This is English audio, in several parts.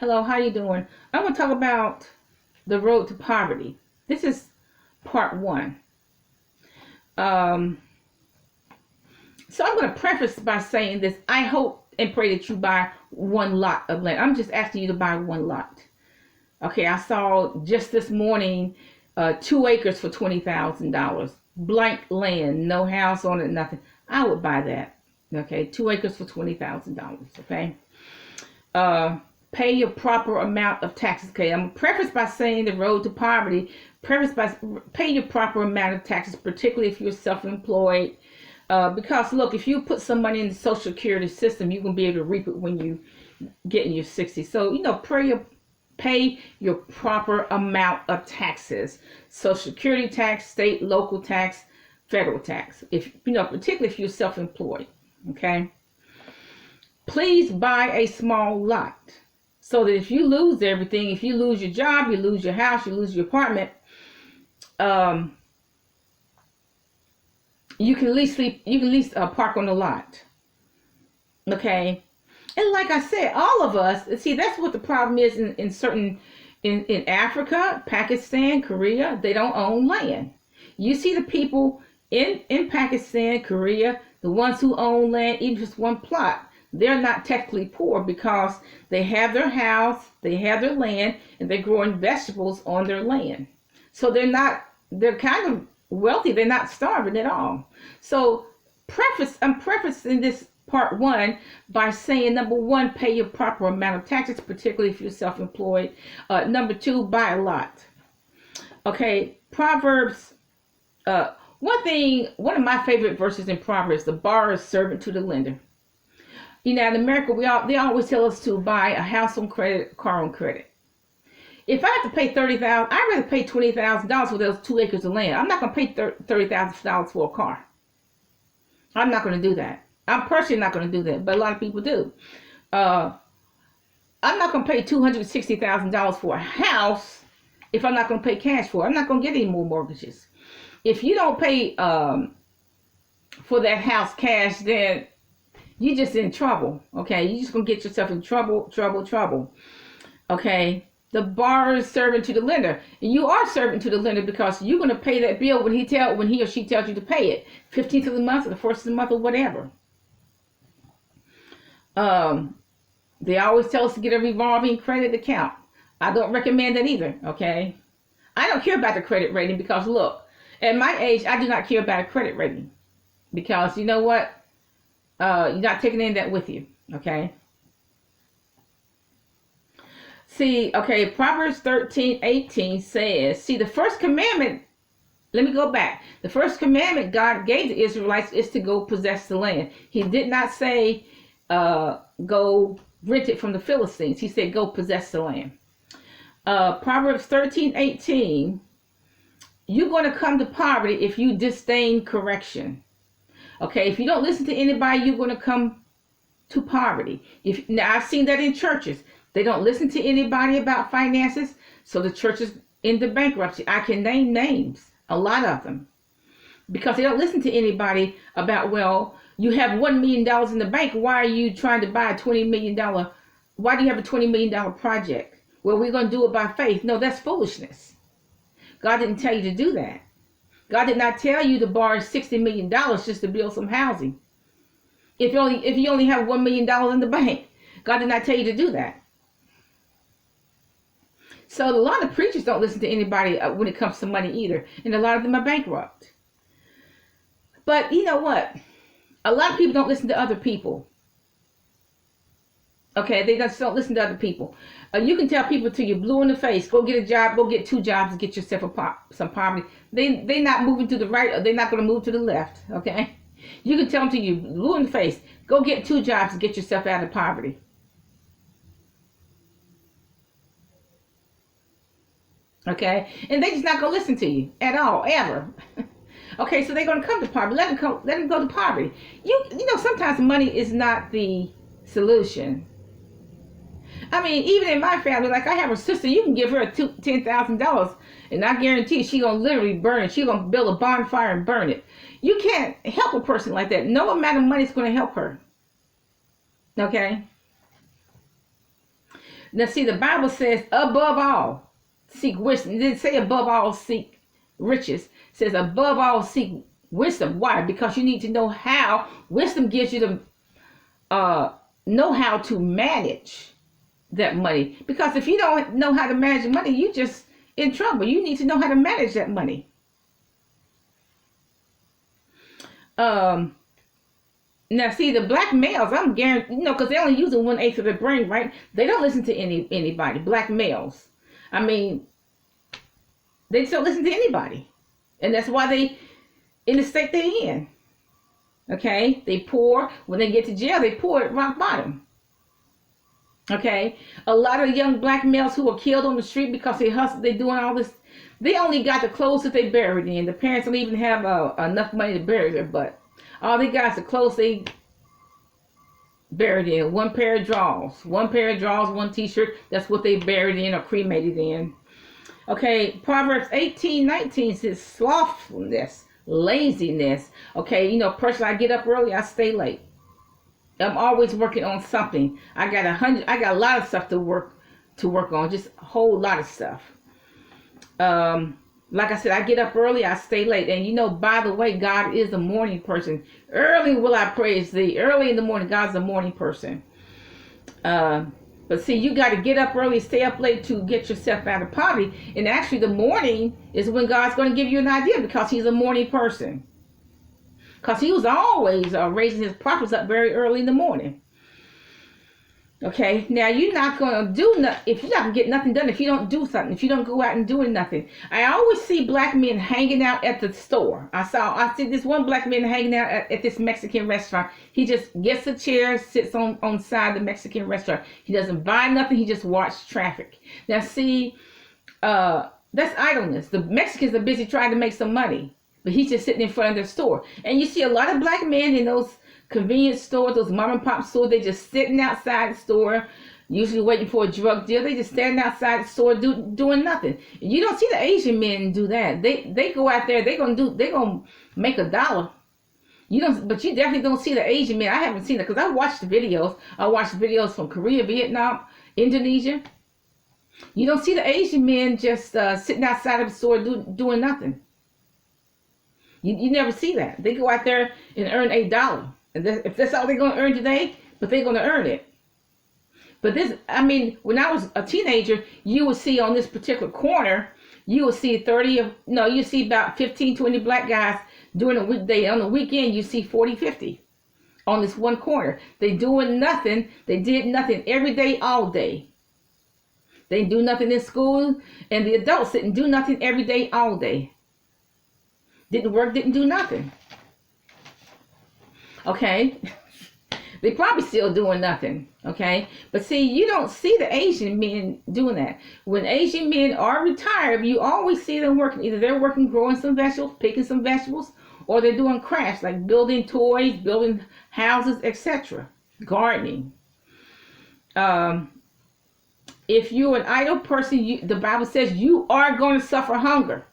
Hello, how you doing? I want to talk about the road to poverty. This is part one. Um, so I'm going to preface by saying this. I hope and pray that you buy one lot of land. I'm just asking you to buy one lot. Okay, I saw just this morning 2 acres for $20,000. Blank land, no house on it, nothing. I would buy that. Okay, 2 acres for $20,000. Okay. uh, Pay your proper amount of taxes. Okay, I'm preface by saying the road to poverty. Preface by pay your proper amount of taxes, particularly if you're self-employed. Because look, if you put some money in the Social Security system, you're gonna be able to reap it when you get in your 60s. So pay your proper amount of taxes: Social Security tax, state, local tax, federal tax. If particularly if you're self-employed. Okay. Please buy a small lot so that if you lose everything, if you lose your job, you lose your house, you lose your apartment, um, you can at least sleep, you can at least park on the lot. Okay. And like I said, all of us see that's what the problem is in certain in Africa, Pakistan, Korea. They don't own land. You see the people in Pakistan, Korea, the ones who own land, even just one plot, they're not technically poor because they have their house, they have their land, and they're growing vegetables on their land. So they're kind of wealthy. They're not starving at all. So I'm prefacing this part one by saying, number one, pay your proper amount of taxes, particularly if you're self-employed. Number two, buy a lot. Okay, Proverbs. One of my favorite verses in Proverbs: the borrower is servant to the lender. In America, they always tell us to buy a house on credit, a car on credit. If I have to pay $30,000, I'd rather pay $20,000 for those 2 acres of land. I'm not going to pay $30,000 for a car. I'm not going to do that. I'm personally not going to do that, but a lot of people do. Uh, I'm not going to pay $260,000 for a house if I'm not going to pay cash for it. I'm not going to get any more mortgages. If you don't pay for that house cash, then you're just in trouble. Okay, you're just going to get yourself in trouble. Okay. The borrower is servant to the lender, and you are servant to the lender because you're going to pay that bill when he or she tells you to pay it, 15th of the month or the first of the month or whatever. They always tell us to get a revolving credit account. I don't recommend that either. Okay, I don't care about the credit rating because look, at my age, I do not care about a credit rating because you know what? You're not taking any of that with you. Okay. See, okay, Proverbs 13:18 says, see, the first commandment, let me go back. The first commandment God gave the Israelites is to go possess the land. He did not say, go rent it from the Philistines. He said, go possess the land. Proverbs 13:18, you're going to come to poverty if you disdain correction. Okay, if you don't listen to anybody, you're going to come to poverty. Now, I've seen that in churches. They don't listen to anybody about finances, so the church is into bankruptcy. I can name names, a lot of them, because they don't listen to anybody about, well, you have $1 million in the bank. Why are you trying to buy a $20 million? Why do you have a $20 million project? Well, we're going to do it by faith. No, that's foolishness. God didn't tell you to do that. God did not tell you to borrow $60 million just to build some housing. If you only have $1 million in the bank, God did not tell you to do that. So a lot of preachers don't listen to anybody when it comes to money either, and a lot of them are bankrupt. But you know what? A lot of people don't listen to other people. Okay, they just don't listen to other people. You can tell people till you're blue in the face, go get a job, go get 2 jobs, and get yourself some poverty. They're not moving to the right, or they're not going to move to the left. Okay, you can tell them till you're blue in the face, go get 2 jobs and get yourself out of poverty. Okay, and they just not gonna listen to you at all, ever. Okay, so they're gonna come to poverty. Let them go to poverty. Sometimes money is not the solution. I mean, even in my family, like I have a sister, you can give her $10,000, and I guarantee she gonna literally burn it. She gonna build a bonfire and burn it. You can't help a person like that. No amount of money is gonna help her. Okay. Now, see, the Bible says, above all, seek wisdom. It didn't say above all, seek riches. It says, above all, seek wisdom. Why? Because you need to know how. Wisdom gives you the know how to manage that money. Because if you don't know how to manage money, you just in trouble. You need to know how to manage that money. Now, see, the black males, I'm guaranteed, because they're only using 1/8 of their brain, right? They don't listen to anybody. Black males, I mean, they just don't listen to anybody, and that's why they in the state they're in. Okay, they poor. When they get to jail, they poor at rock bottom. Okay, a lot of young black males who are killed on the street because they hustle, they doing all this. They only got the clothes that they buried in. The parents don't even have enough money to bury their butt. All they got is the clothes they buried in. One pair of drawers, one t-shirt. That's what they buried in or cremated in. Okay, Proverbs 18:19 says slothfulness, laziness. Okay, personally, I get up early, I stay late. I'm always working on something. I got a lot of stuff to work on, just a whole lot of stuff. Like I said, I get up early, I stay late. And by the way, God is a morning person. Early will I praise thee. Early in the morning, God's a morning person. But see, you got to get up early, stay up late to get yourself out of poverty. And actually, the morning is when God's going to give you an idea, because he's a morning person. Because he was always raising his prophets up very early in the morning. Okay, now you're not going to do nothing if you're not going to get nothing done if you don't do something, if you don't go out and doing nothing. I always see black men hanging out at the store. I see this one black man hanging out at this Mexican restaurant. He just gets a chair, sits on side the Mexican restaurant. He doesn't buy nothing. He just watches traffic. Now see, that's idleness. The Mexicans are busy trying to make some money, but he's just sitting in front of their store. And you see a lot of black men in those convenience stores, those mom and pop stores, they just sitting outside the store, usually waiting for a drug deal. They just standing outside the store doing nothing. You don't see the Asian men do that. They go out there, they're gonna make $1. But you definitely don't see the Asian men. I haven't seen it because I watched the videos. I watched videos from Korea, Vietnam, Indonesia. You don't see the Asian men just sitting outside of the store doing nothing. You never see that. They go out there and earn $8. And if that's all they're going to earn today, but they're going to earn it. But when I was a teenager, you would see on this particular corner, you would see you see about 15, 20 black guys during a weekday. On the weekend, you see 40, 50 on this one corner. They doing nothing. They did nothing every day, all day. They do nothing in school, and the adults didn't do nothing every day, all day. Didn't work, didn't do nothing. Okay, they probably still doing nothing. Okay, but see, you don't see the Asian men doing that. When Asian men are retired, you always see them working. Either they're working growing some vegetables, picking some vegetables, or they're doing crafts like building toys, building houses, etc. Gardening. If you're an idle person, the Bible says you are going to suffer hunger.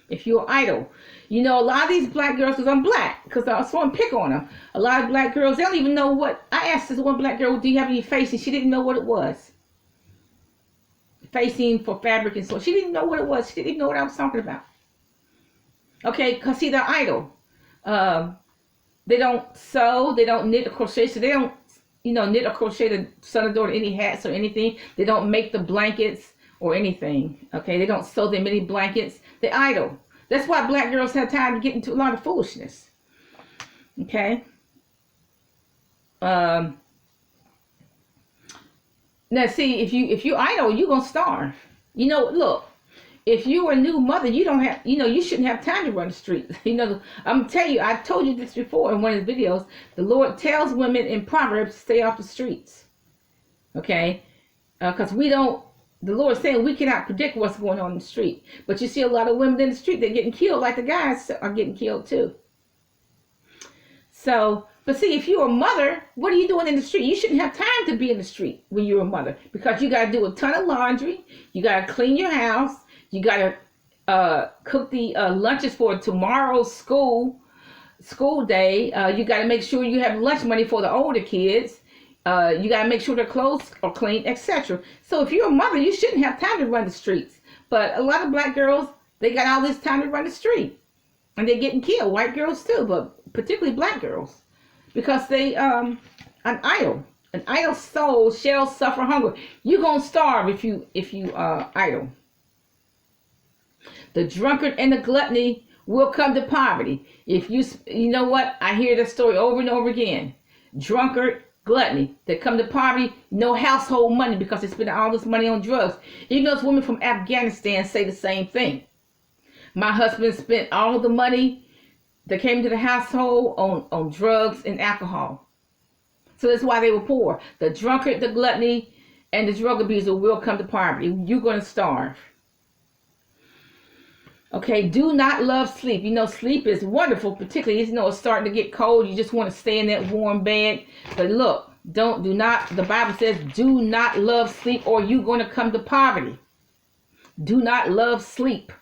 If you're idle. A lot of these black girls, because I'm black, because I want to pick on them. A lot of black girls, they don't even know what. I asked this one black girl, do you have any facing? She didn't know what it was. Facing for fabric and so. She didn't know what it was. She didn't even know what I was talking about. Okay, because see, they're idle. They don't sew. They don't knit or crochet. So they don't, knit or crochet the son or daughter any hats or anything. They don't make the blankets or anything. Okay, they don't sew them any blankets. They're idle. That's why black girls have time to get into a lot of foolishness. Okay. Now see, if you idle, you're gonna starve. Look, if you're a new mother, you don't have, you shouldn't have time to run the streets. I'm telling you, I told you this before in one of the videos. The Lord tells women in Proverbs to stay off the streets. Okay, because the Lord's saying we cannot predict what's going on in the street. But you see a lot of women in the street, they're getting killed like the guys are getting killed too. So, but see, if you're a mother, what are you doing in the street? You shouldn't have time to be in the street when you're a mother, because you got to do a ton of laundry. You got to clean your house. You got to cook the lunches for tomorrow's school day. You got to make sure you have lunch money for the older kids. You got to make sure their clothes are clean, etc. So if you're a mother, you shouldn't have time to run the streets. But a lot of black girls, they got all this time to run the street. And they're getting killed. White girls too, but particularly black girls. Because they, an idle soul shall suffer hunger. You're going to starve if you idle. The drunkard and the gluttony will come to poverty. If you know what? I hear that story over and over again. Drunkard, gluttony, they come to poverty, no household money because they spend all this money on drugs. Even those women from Afghanistan say the same thing. My husband spent all the money that came to the household on drugs and alcohol. So that's why they were poor. The drunkard, the gluttony, and the drug abuser will come to poverty. You're going to starve. Okay, do not love sleep. You know, sleep is wonderful, particularly, it's starting to get cold. You just want to stay in that warm bed. But look, the Bible says, do not love sleep or you're going to come to poverty. Do not love sleep.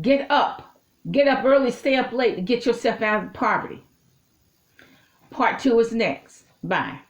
Get up early, stay up late to get yourself out of poverty. Part 2 is next. Bye.